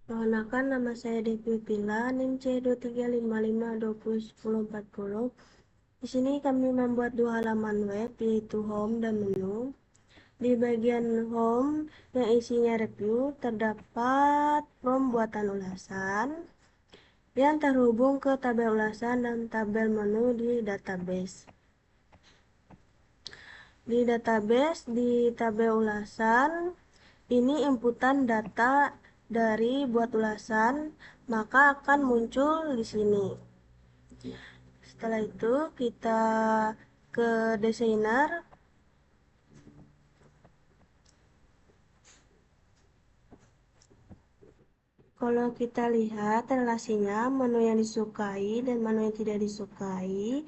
Perkenalkan, nama saya Devi Pila, NIM C2355201040. Di sini kami membuat dua halaman web, yaitu home dan menu. Di bagian home yang isinya review, terdapat form buatan ulasan yang terhubung ke tabel ulasan dan tabel menu di database. Di database, di tabel ulasan, ini inputan data dari buat ulasan, maka akan muncul di sini. Setelah itu kita ke desainer. Kalau kita lihat relasinya, menu yang disukai dan menu yang tidak disukai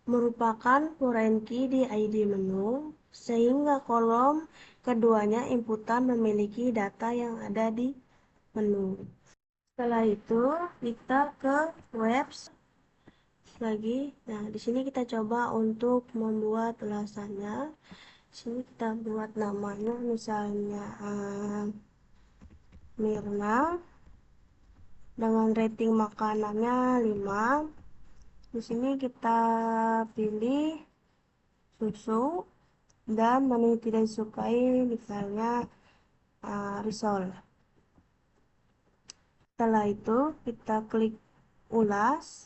merupakan foreign key di ID menu, sehingga kolom keduanya inputan memiliki data yang ada di menu. Setelah itu kita ke webs lagi. Nah, di sini kita coba untuk membuat ulasannya. Di sini kita buat namanya misalnya Mirna dengan rating makanannya 5. Di sini kita pilih susu dan menu yang tidak disukai misalnya risol. Setelah itu kita klik ulas,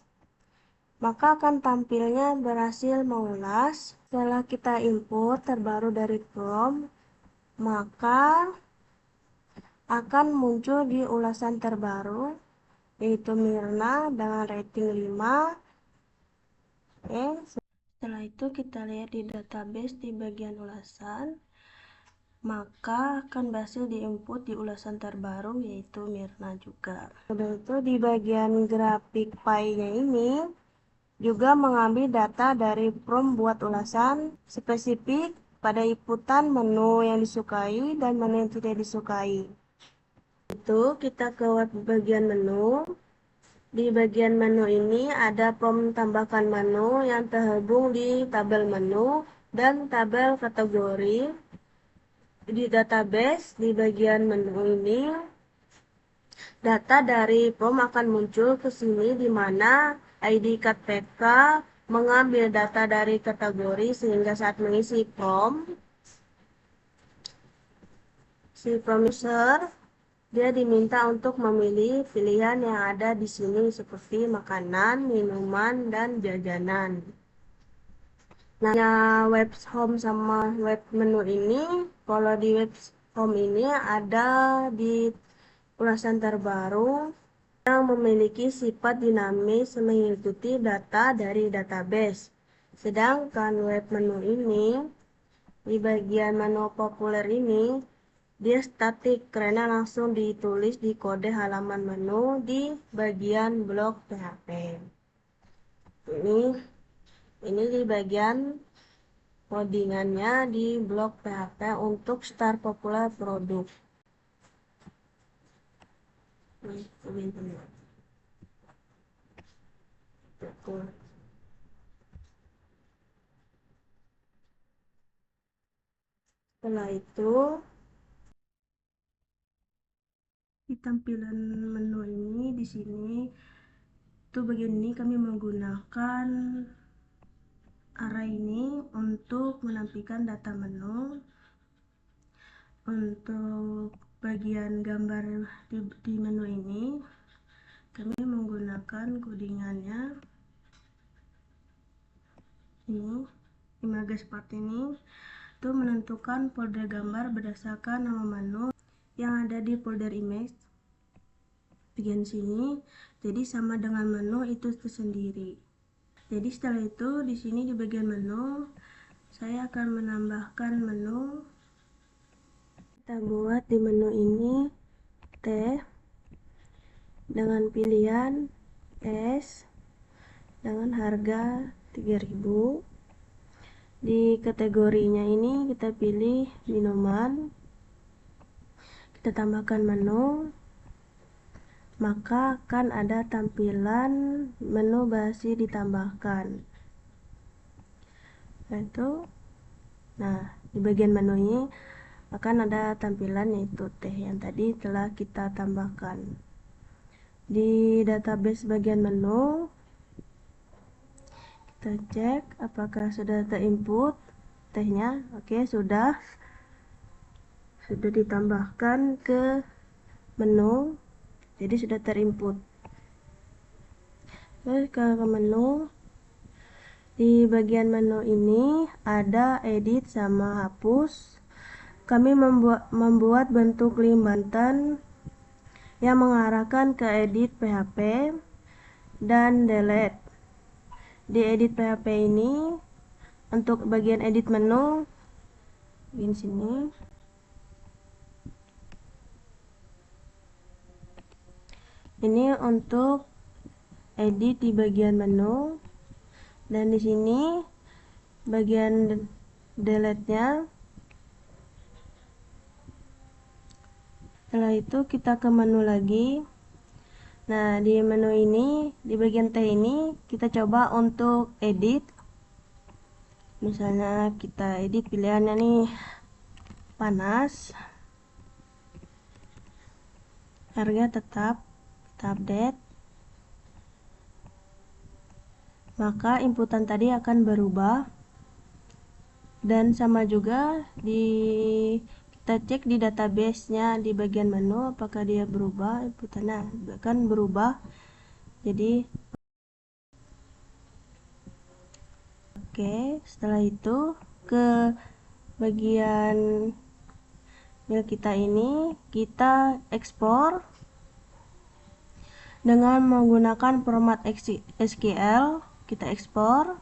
maka akan tampilnya berhasil mengulas. Setelah kita import terbaru dari Chrome, maka akan muncul di ulasan terbaru, yaitu Mirna dengan rating 5. Setelah itu kita lihat di database di bagian ulasan, maka akan berhasil diinput di ulasan terbaru, yaitu Mirna juga. Udah itu di bagian grafik pie-nya ini juga mengambil data dari prompt buat ulasan spesifik pada inputan menu yang disukai dan menu yang tidak disukai. Itu kita ke bagian menu. Di bagian menu ini ada prompt tambahkan menu yang terhubung di tabel menu dan tabel kategori. Di database di bagian menu ini data dari form akan muncul ke sini, di mana ID card PK mengambil data dari kategori, sehingga saat mengisi form, si form user dia diminta untuk memilih pilihan yang ada di sini seperti makanan, minuman, dan jajanan. Nah, web home sama web menu ini, kalau di web home ini ada di ulasan terbaru yang memiliki sifat dinamis mengikuti data dari database. Sedangkan web menu ini, di bagian menu populer ini, dia statik karena langsung ditulis di kode halaman menu di bagian blok PHP. Ini di bagian codingannya di blok PHP untuk start popular produk. Setelah itu, di tampilan menu ini di sini tuh bagian ini kami menggunakan array ini untuk menampilkan data menu. Untuk bagian gambar di menu ini kami menggunakan codingannya ini image part ini untuk menentukan folder gambar berdasarkan nama menu yang ada di folder image bagian sini, jadi sama dengan menu itu tersendiri. Jadi setelah itu di sini di bagian menu saya akan menambahkan menu. Kita buat di menu ini teh dengan pilihan es dengan harga 3.000. Di kategorinya ini kita pilih minuman, kita tambahkan menu, maka akan ada tampilan menu berhasil ditambahkan. Nah, di bagian menu ini akan ada tampilan yaitu teh yang tadi telah kita tambahkan. Di database bagian menu, kita cek apakah sudah terinput tehnya. Oke, sudah ditambahkan ke menu, jadi sudah terinput. Terus ke menu, di bagian menu ini ada edit sama hapus. Kami membuat bentuk link button yang mengarahkan ke edit PHP dan delete. Di edit PHP ini, untuk bagian edit menu, di sini. Ini untuk edit di bagian menu, dan di sini bagian delete-nya. Setelah itu kita ke menu lagi. Nah, di menu ini, di bagian teh ini, kita coba untuk edit. Misalnya kita edit pilihannya nih panas, harga tetap, kita update. Maka inputan tadi akan berubah, dan sama juga kita cek di database-nya di bagian menu apakah dia berubah, inputannya akan berubah. Jadi oke, setelah itu ke bagian file kita ini kita ekspor dengan menggunakan format SQL. Kita ekspor,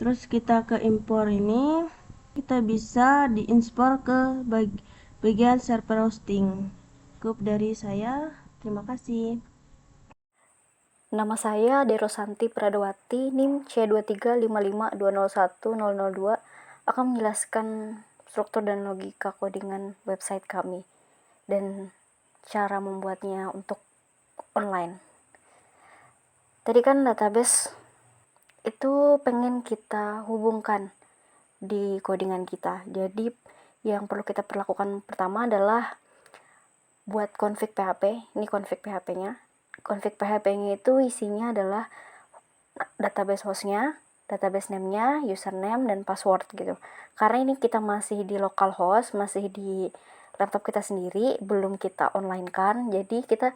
terus kita ke impor ini, kita bisa diimpor ke bagian server hosting. Cukup dari saya, terima kasih. Nama saya Derosanti Pradawati, NIM C23552010002, akan menjelaskan struktur dan logika codingan website kami dan cara membuatnya untuk online. Tadi kan database itu pengen kita hubungkan di codingan kita. Jadi yang perlu kita perlakukan pertama adalah buat config PHP. Ini config PHP-nya. Config PHP-nya itu isinya adalah database hostnya, database name-nya, username, dan password gitu. Karena ini kita masih di localhost, masih di laptop kita sendiri, belum kita online kan, jadi kita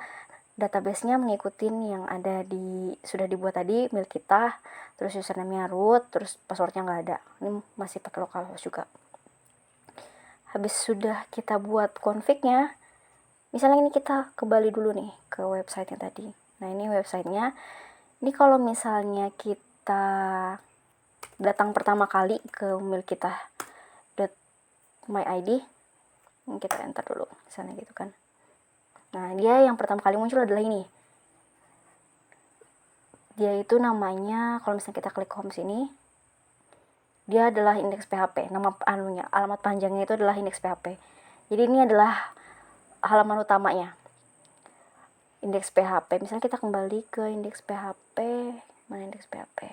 database-nya mengikuti yang ada sudah dibuat tadi, milik kita, terus username-nya root, terus password-nya nggak ada. Ini masih pakai localhost juga. Habis sudah kita buat config-nya, misalnya ini kita kembali dulu nih ke website-nya tadi. Nah, ini website-nya. Ini kalau misalnya kita datang pertama kali ke milik kita .myid, ini kita enter dulu misalnya gitu kan. Nah, dia yang pertama kali muncul adalah ini. Dia itu namanya, kalau misalnya kita klik home sini, dia adalah index PHP. Nama alamat panjangnya itu adalah index PHP. Jadi ini adalah halaman utamanya. Indeks PHP. Misalnya kita kembali ke indeks PHP. Mana indeks PHP?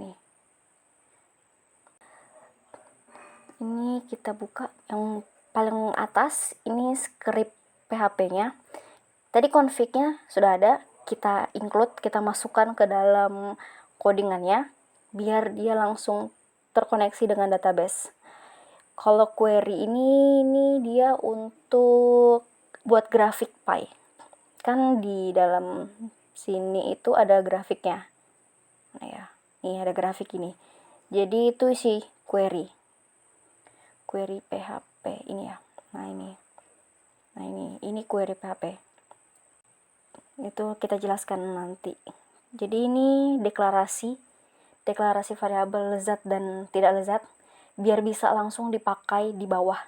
Nih. Ini kita buka yang paling atas. Ini script PHP-nya. Tadi config-nya sudah ada. Kita include, kita masukkan ke dalam codingannya biar dia langsung terkoneksi dengan database. Kalau query ini dia untuk buat grafik Py. Kan di dalam sini itu ada grafiknya. Nah ya, ini ada grafik ini. Jadi itu isi query PHP ini ya. Nah ini query PHP. Itu kita jelaskan nanti. Jadi ini deklarasi variabel lezat dan tidak lezat biar bisa langsung dipakai di bawah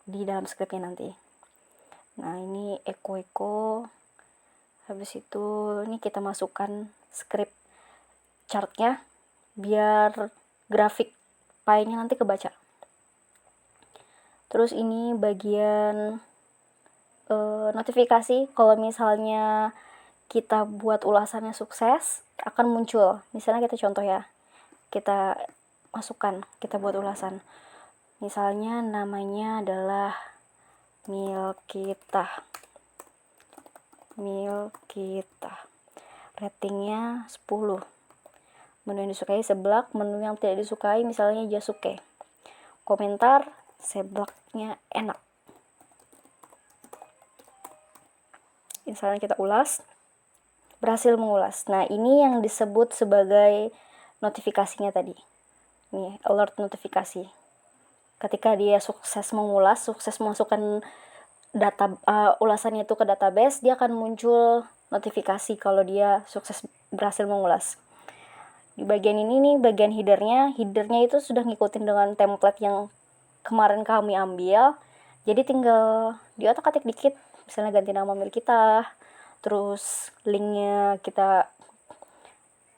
di dalam scriptnya nanti. Nah, ini echo. Habis itu ini kita masukkan script chartnya biar grafik pie-nya nanti kebaca. Terus ini bagian notifikasi kalau misalnya kita buat ulasannya sukses akan muncul. Misalnya kita contoh ya, kita masukkan, kita buat ulasan. Misalnya namanya adalah Milkita. Ratingnya 10. Menu yang disukai seblak, menu yang tidak disukai misalnya Jasuke. Komentar, seblaknya enak. Misalnya kita ulas, berhasil mengulas. Nah, ini yang disebut sebagai notifikasinya tadi. Nih, alert notifikasi. Ketika dia sukses mengulas, sukses memasukkan data ulasannya itu ke database, dia akan muncul notifikasi kalau dia sukses berhasil mengulas. Di bagian ini nih, bagian headernya itu sudah ngikutin dengan template yang kemarin kami ambil. Jadi tinggal di otak-atik dikit, misalnya ganti nama milik kita, terus linknya kita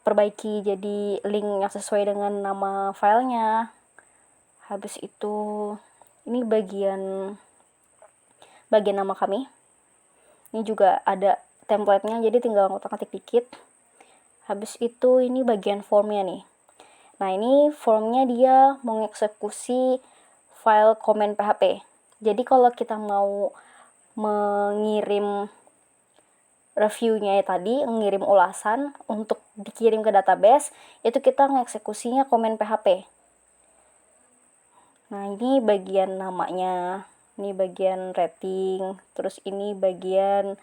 perbaiki jadi link yang sesuai dengan nama filenya. Habis itu ini bagian nama kami. Ini juga ada template-nya, jadi tinggal ngotak-ngatik dikit. Habis itu ini bagian formnya nih. Nah, ini formnya dia mengeksekusi file komen PHP. Jadi kalau kita mau mengirim reviewnya tadi, mengirim ulasan untuk dikirim ke database, itu kita mengeksekusinya komen PHP. Nah, ini bagian namanya, ini bagian rating, terus ini bagian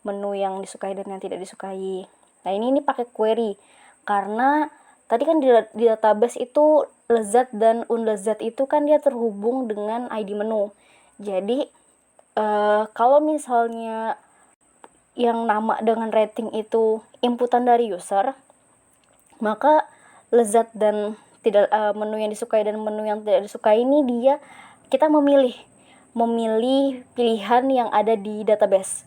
menu yang disukai dan yang tidak disukai. Nah, ini pakai query, karena tadi kan di database itu lezat dan unlezat itu kan dia terhubung dengan ID menu. Jadi kalau misalnya yang nama dengan rating itu inputan dari user, maka lezat dan tidak menu yang disukai dan menu yang tidak disukai ini kita memilih pilihan yang ada di database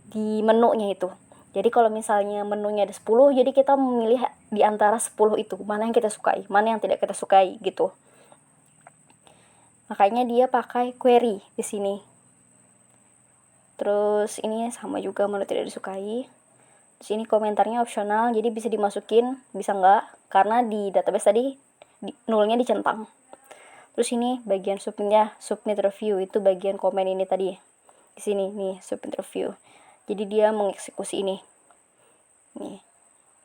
di menunya itu. Jadi kalau misalnya menunya ada 10, jadi kita memilih di antara 10 itu mana yang kita sukai, mana yang tidak kita sukai gitu. Makanya dia pakai query di sini. Terus ini sama juga menu tidak disukai. Terus ini komentarnya opsional, jadi bisa dimasukin, bisa enggak, karena di database tadi nulnya dicentang. Terus ini bagian submit review, itu bagian komen ini tadi. Di sini nih submit review. Jadi dia mengeksekusi ini.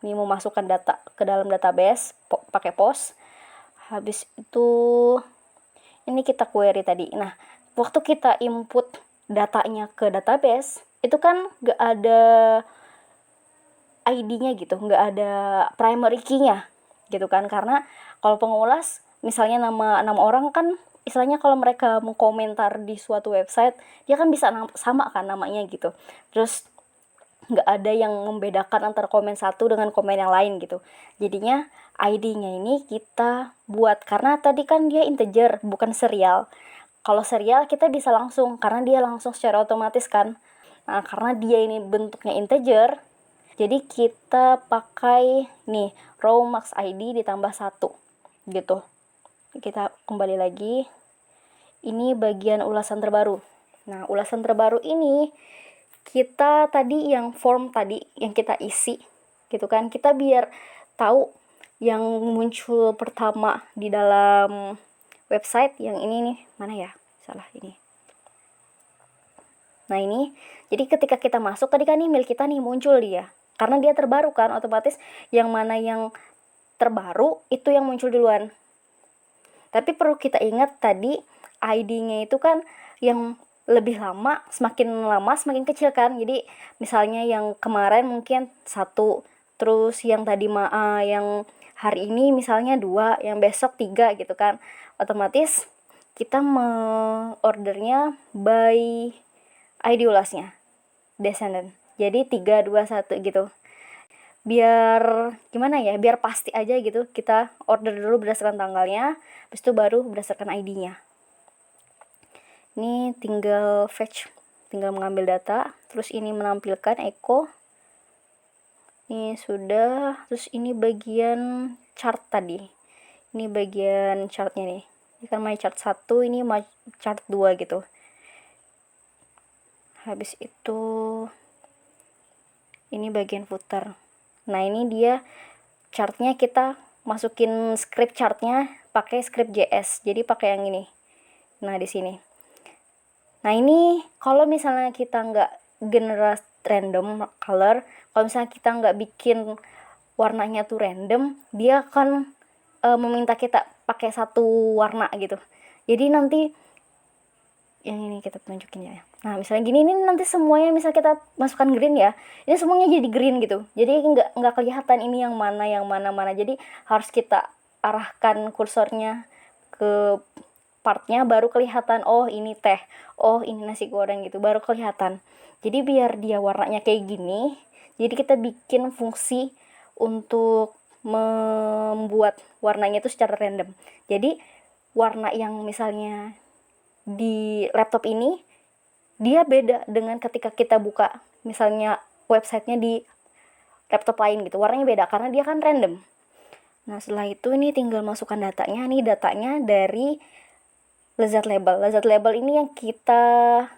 Ini memasukkan data ke dalam database pakai post. Habis itu ini kita query tadi. Nah, waktu kita input datanya ke database, itu kan nggak ada ID-nya gitu, nggak ada primary key-nya gitu kan, karena kalau pengulas misalnya nama orang kan istilahnya kalau mereka mengkomentar di suatu website dia kan bisa sama kan namanya gitu, terus nggak ada yang membedakan antara komen satu dengan komen yang lain gitu. Jadinya ID-nya ini kita buat, karena tadi kan dia integer bukan serial. Kalau serial kita bisa langsung, karena dia langsung secara otomatis kan. Nah, karena dia ini bentuknya integer, jadi kita pakai nih row max ID ditambah 1 gitu. Kita kembali lagi. Ini bagian ulasan terbaru. Nah, ulasan terbaru ini kita tadi yang form tadi yang kita isi gitu kan, kita biar tahu yang muncul pertama di dalam website yang ini nih, mana ya, salah ini. Nah, ini jadi ketika kita masuk tadi kan email kita nih muncul dia, karena dia terbaru kan, otomatis yang mana yang terbaru itu yang muncul duluan. Tapi perlu kita ingat tadi ID-nya itu kan yang lebih lama semakin kecil kan. Jadi misalnya yang kemarin mungkin 1, terus yang tadi yang hari ini misalnya 2, yang besok 3 gitu kan. Otomatis kita ordernya by ID ulasnya descendant. Jadi 3, 2, 1 gitu. Biar gimana ya, biar pasti aja gitu, kita order dulu berdasarkan tanggalnya, habis itu baru berdasarkan ID-nya. Ini tinggal fetch, tinggal mengambil data, terus ini menampilkan echo. Ini sudah, terus ini bagian chart tadi. Ini bagian chartnya nih. Ini kan my chart 1, ini my chart 2 gitu. Habis itu ini bagian footer. Nah, ini dia chartnya, kita masukin script chartnya pakai Script.js, jadi pakai yang ini. Nah di sini. Nah ini kalau misalnya kita nggak generate random color, kalau misalnya kita nggak bikin warnanya tuh random, dia akan meminta kita pakai satu warna gitu. Jadi nanti yang ini kita tunjukin ya. Nah misalnya gini, ini nanti semuanya misal kita masukkan green ya, ini semuanya jadi green gitu. Jadi nggak kelihatan ini yang mana. Jadi harus kita arahkan kursornya ke partnya, baru kelihatan, oh ini teh, oh ini nasi goreng gitu, baru kelihatan. Jadi biar dia warnanya kayak gini, jadi kita bikin fungsi untuk membuat warnanya itu secara random. Jadi warna yang misalnya di laptop ini dia beda dengan ketika kita buka misalnya websitenya di laptop lain gitu, warnanya beda karena dia kan random. Nah setelah itu ini tinggal masukkan datanya. Nih datanya dari Lezat Label. Lezat Label ini yang kita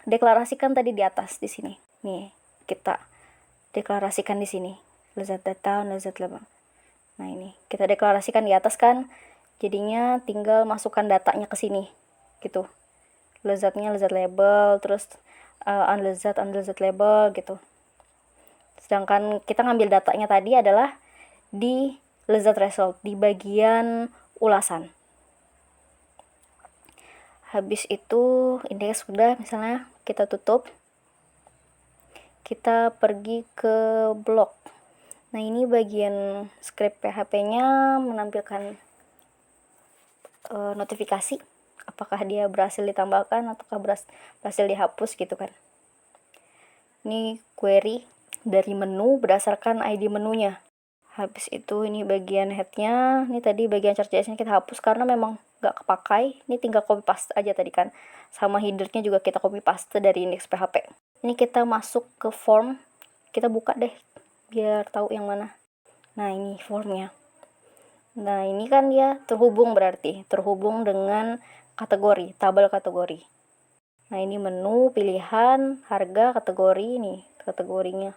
deklarasikan tadi di atas di sini. Nih kita deklarasikan di sini. Lezat Data, Lezat Label. Nah ini kita deklarasikan di atas kan. Jadinya tinggal masukkan datanya ke sini gitu. Lezatnya Lezat Label, terus unlezat label gitu. Sedangkan kita ngambil datanya tadi adalah di Lezat Result, di bagian ulasan. Habis itu indeks sudah, misalnya kita tutup, kita pergi ke blog. Nah ini bagian script PHP-nya menampilkan notifikasi apakah dia berhasil ditambahkan ataukah berhasil dihapus gitu kan. Ini query dari menu berdasarkan ID menunya. Habis itu ini bagian headnya, ini tadi bagian chart.js-nya kita hapus karena memang gak kepakai. Ini tinggal copy paste aja tadi kan, sama header-nya juga kita copy paste dari index PHP. Ini kita masuk ke form, kita buka deh biar tahu yang mana. Nah ini formnya. Nah ini kan dia terhubung, berarti terhubung dengan kategori, tabel kategori. Nah ini menu, pilihan, harga, kategori. Nih kategorinya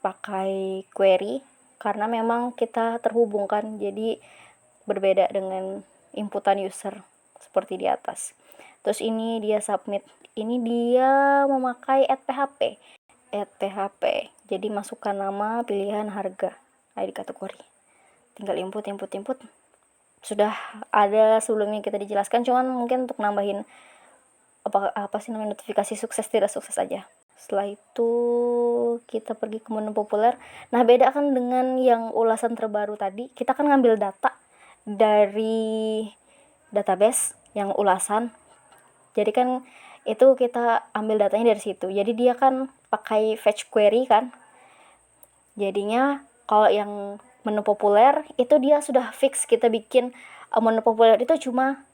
pakai query karena memang kita terhubungkan, jadi berbeda dengan inputan user seperti di atas. Terus ini dia submit, ini dia memakai add php. Jadi masukkan nama, pilihan, harga, ID kategori, tinggal input. Sudah ada sebelumnya kita dijelaskan, cuman mungkin untuk nambahin apa sih namanya, notifikasi sukses tidak sukses aja. Setelah itu kita pergi ke menu populer. Nah beda kan dengan yang ulasan terbaru tadi, kita kan ngambil data dari database yang ulasan, jadi kan itu kita ambil datanya dari situ. Jadi dia kan pakai fetch query kan, jadinya kalau yang menu populer itu dia sudah fix, kita bikin menu populer itu cuma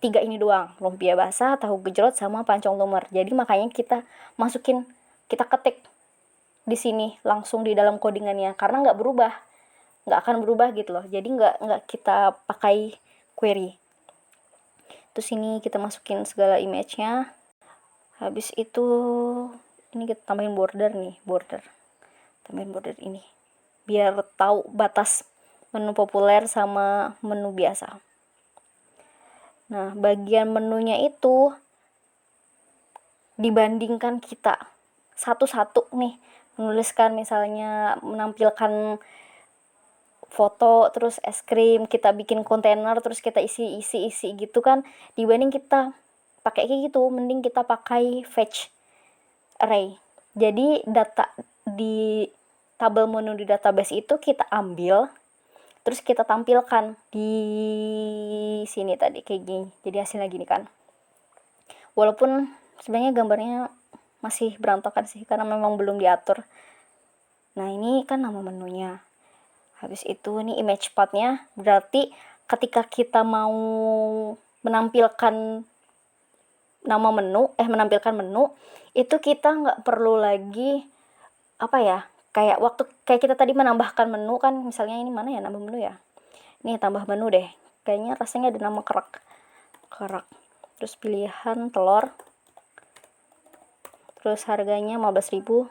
3 ini doang, lumpia basah, tahu gejrot, sama pancong lumer. Jadi makanya kita ketik di sini langsung di dalam codingannya, karena nggak akan berubah gitu loh. Jadi nggak kita pakai query. Terus ini kita masukin segala image-nya. Habis itu ini kita tambahin border tambahin border ini biar tahu batas menu populer sama menu biasa. Nah bagian menunya itu dibandingkan kita satu-satu nih menuliskan, misalnya menampilkan foto terus es krim, kita bikin kontainer terus kita isi gitu kan, dibanding kita pakai kayak gitu, mending kita pakai fetch array. Jadi data di tabel menu di database itu kita ambil terus kita tampilkan di sini tadi kayak gini. Jadi hasilnya gini kan, walaupun sebenarnya gambarnya masih berantakan sih karena memang belum diatur. Nah ini kan nama menunya. Habis itu ini image path-nya, berarti ketika kita mau menampilkan menampilkan menu itu kita nggak perlu lagi kayak kita tadi menambahkan menu kan, misalnya ini mana ya nambah menu ya, ini tambah menu deh, kayaknya rasanya ada nama kerak, terus pilihan telur, terus harganya 15.000,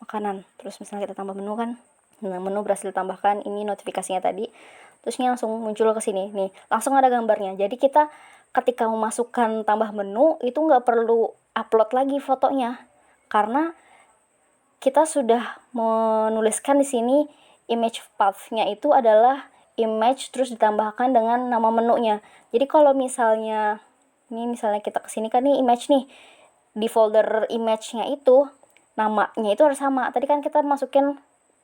makanan, terus misalnya kita tambah menu kan. Nah menu berhasil ditambahkan, ini notifikasinya tadi. terus ini langsung muncul ke sini nih, langsung ada gambarnya. Jadi kita ketika memasukkan tambah menu itu nggak perlu upload lagi fotonya, karena kita sudah menuliskan di sini image path-nya itu adalah image terus ditambahkan dengan nama menunya. Jadi kalau misalnya kita kesini kan nih image nih, di folder image-nya itu namanya itu harus sama. Tadi kan kita masukin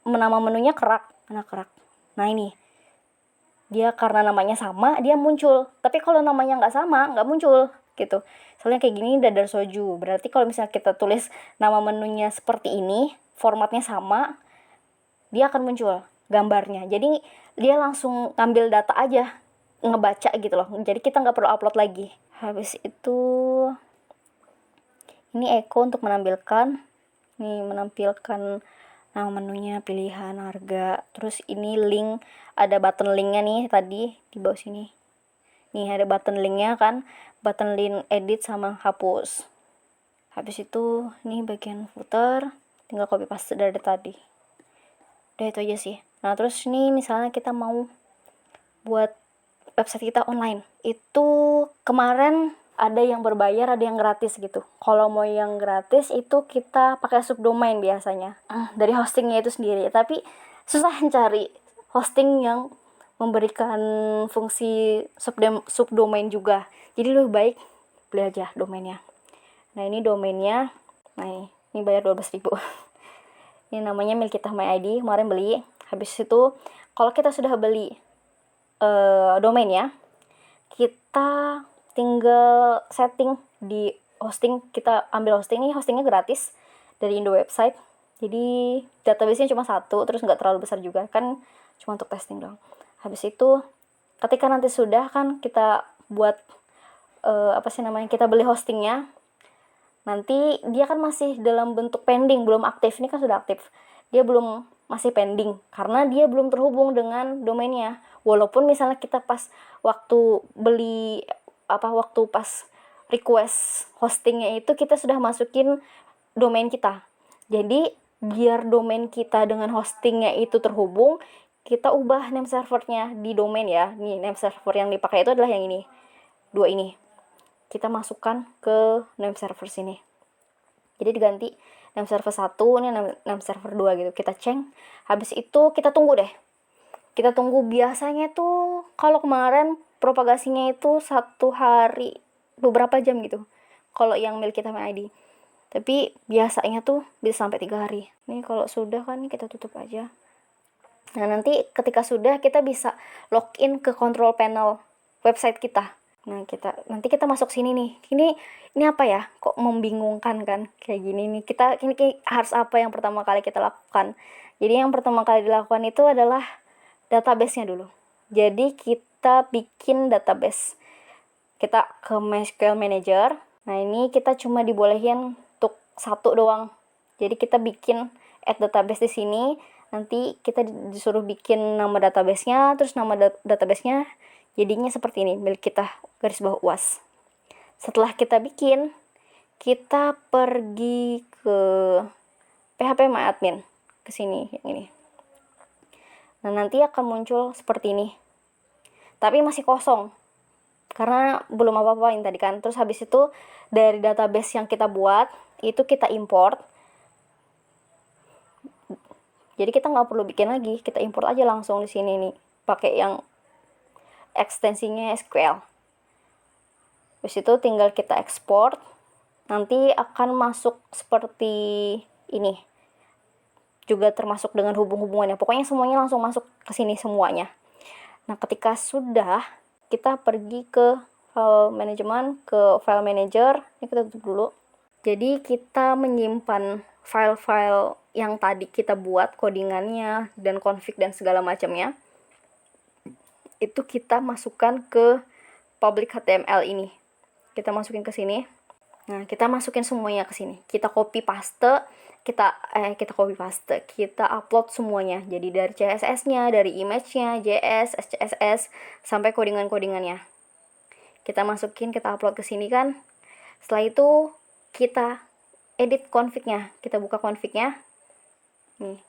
nama menunya kerak, mana kerak. Nah ini dia karena namanya sama dia muncul, tapi kalau namanya nggak sama nggak muncul gitu. Soalnya kayak gini dadar soju, berarti kalau misalnya kita tulis nama menunya seperti ini, formatnya sama, dia akan muncul gambarnya. Jadi dia langsung ngambil data aja, ngebaca gitu loh. Jadi kita nggak perlu upload lagi. Habis itu ini echo untuk menampilkan nama menunya, pilihan, harga. Terus ini link, ada button linknya nih tadi di bawah sini. Nih ada button linknya kan, button link edit sama hapus. Habis itu nih bagian footer, tinggal copy paste dari tadi. Udah itu aja sih. Nah terus nih misalnya kita mau buat website kita online, itu kemarin ada yang berbayar, ada yang gratis gitu. Kalau mau yang gratis itu kita pakai subdomain biasanya dari hostingnya itu sendiri, tapi susah cari hosting yang memberikan fungsi subdomain juga. Jadi lebih baik beli aja domainnya. Nah ini domainnya, nah ini bayar 12.000. Ini namanya Milkitah My ID, kemarin beli. Habis itu kalau kita sudah beli domainnya, kita tinggal setting di hosting. Kita ambil hosting, nih hostingnya gratis dari Indo Website, jadi database-nya cuma satu, terus nggak terlalu besar juga kan, cuma untuk testing doang. Habis itu ketika nanti sudah kan kita buat kita beli hostingnya, nanti dia kan masih dalam bentuk pending, belum aktif. Ini kan sudah aktif, dia belum, masih pending karena dia belum terhubung dengan domainnya. Walaupun misalnya kita pas waktu beli waktu pas request hostingnya itu kita sudah masukin domain kita. Jadi biar domain kita dengan hostingnya itu terhubung, kita ubah name servernya di domain ya. Nih name server yang dipakai itu adalah yang ini, dua ini. Kita masukkan ke name server sini. Jadi diganti name server 1, ini name server 2 gitu. Kita ceng. Habis itu kita tunggu deh. Kita tunggu, biasanya tuh kalau kemarin propagasinya itu 1 hari beberapa jam gitu kalau yang Milkitah My ID. Tapi biasanya tuh bisa sampai 3 hari. Nih kalau sudah kan kita tutup aja. Nah nanti ketika sudah kita bisa login ke control panel website kita. Nah nanti kita masuk sini nih. Ini apa ya? Kok membingungkan kan kayak gini nih. Ini harus apa yang pertama kali kita lakukan? Jadi yang pertama kali dilakukan itu adalah database-nya dulu. Jadi kita bikin database. Kita ke MySQL Manager. Nah ini kita cuma dibolehin untuk 1 doang. Jadi kita bikin add database di sini. Nanti kita disuruh bikin nama database-nya, terus nama database-nya jadinya seperti ini, Milkitah _UAS. Setelah kita bikin, kita pergi ke phpMyAdmin, ke sini yang ini. Nah nanti akan muncul seperti ini, tapi masih kosong karena belum apa-apain tadi kan. Terus habis itu dari database yang kita buat itu kita import. Jadi kita nggak perlu bikin lagi, kita import aja langsung di sini nih, pakai yang ekstensinya SQL. Habis itu tinggal kita ekspor, nanti akan masuk seperti ini. Juga termasuk dengan hubungannya. Pokoknya semuanya langsung masuk ke sini semuanya. Nah, ketika sudah, kita pergi ke file management, ke file manager. Ini kita tutup dulu. Jadi kita menyimpan file-file yang tadi kita buat codingannya dan config dan segala macamnya. Itu kita masukkan ke public HTML ini. Kita masukin ke sini. Nah, kita masukin semuanya ke sini. Kita copy paste, kita upload semuanya. Jadi dari CSS-nya, dari image-nya, JS, SCSS sampai codingan-codingannya. Kita masukin, kita upload ke sini kan. Setelah itu kita edit config-nya. Kita buka config-nya. Nih.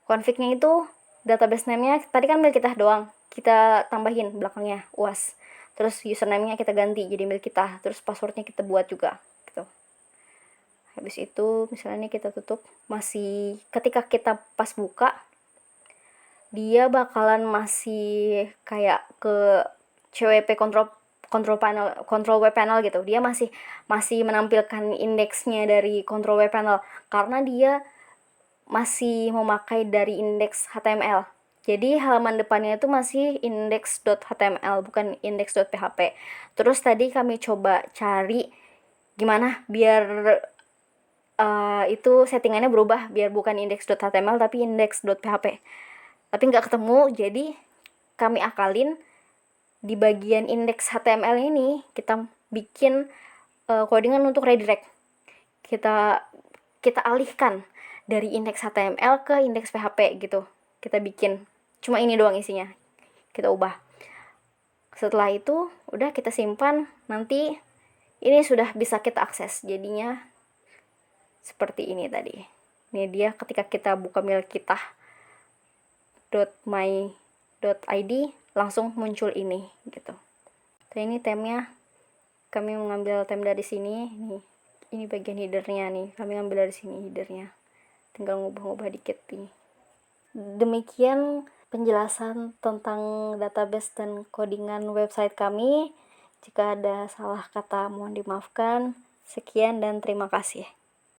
Config-nya itu database name-nya tadi kan Milkitah doang. kita tambahin belakangnya UAS, terus username-nya kita ganti jadi milik kita, terus passwordnya kita buat juga gitu. Habis itu misalnya kita tutup, masih ketika kita pas buka dia bakalan masih kayak ke CWP control web panel gitu. Dia masih menampilkan indeksnya dari control web panel karena dia masih memakai dari indeks HTML. Jadi halaman depannya itu masih index.html bukan index.php. Terus tadi kami coba cari gimana biar itu settingannya berubah biar bukan index.html tapi index.php. Tapi nggak ketemu, jadi kami akalin di bagian indeks HTML ini kita bikin codingan untuk redirect. Kita alihkan dari indeks HTML ke indeks PHP gitu. Kita bikin. Cuma ini doang isinya. Kita ubah. Setelah itu udah kita simpan, nanti ini sudah bisa kita akses. Jadinya seperti ini tadi. Ini dia ketika kita buka milik kita .my.id langsung muncul ini gitu. Nah, ini temnya kami mengambil tem dari sini nih. Ini bagian headernya nih, kami ambil dari sini headernya, tinggal ngubah-ngubah dikit nih. Demikian penjelasan tentang database dan codingan website kami. Jika ada salah kata mohon dimaafkan. Sekian dan terima kasih.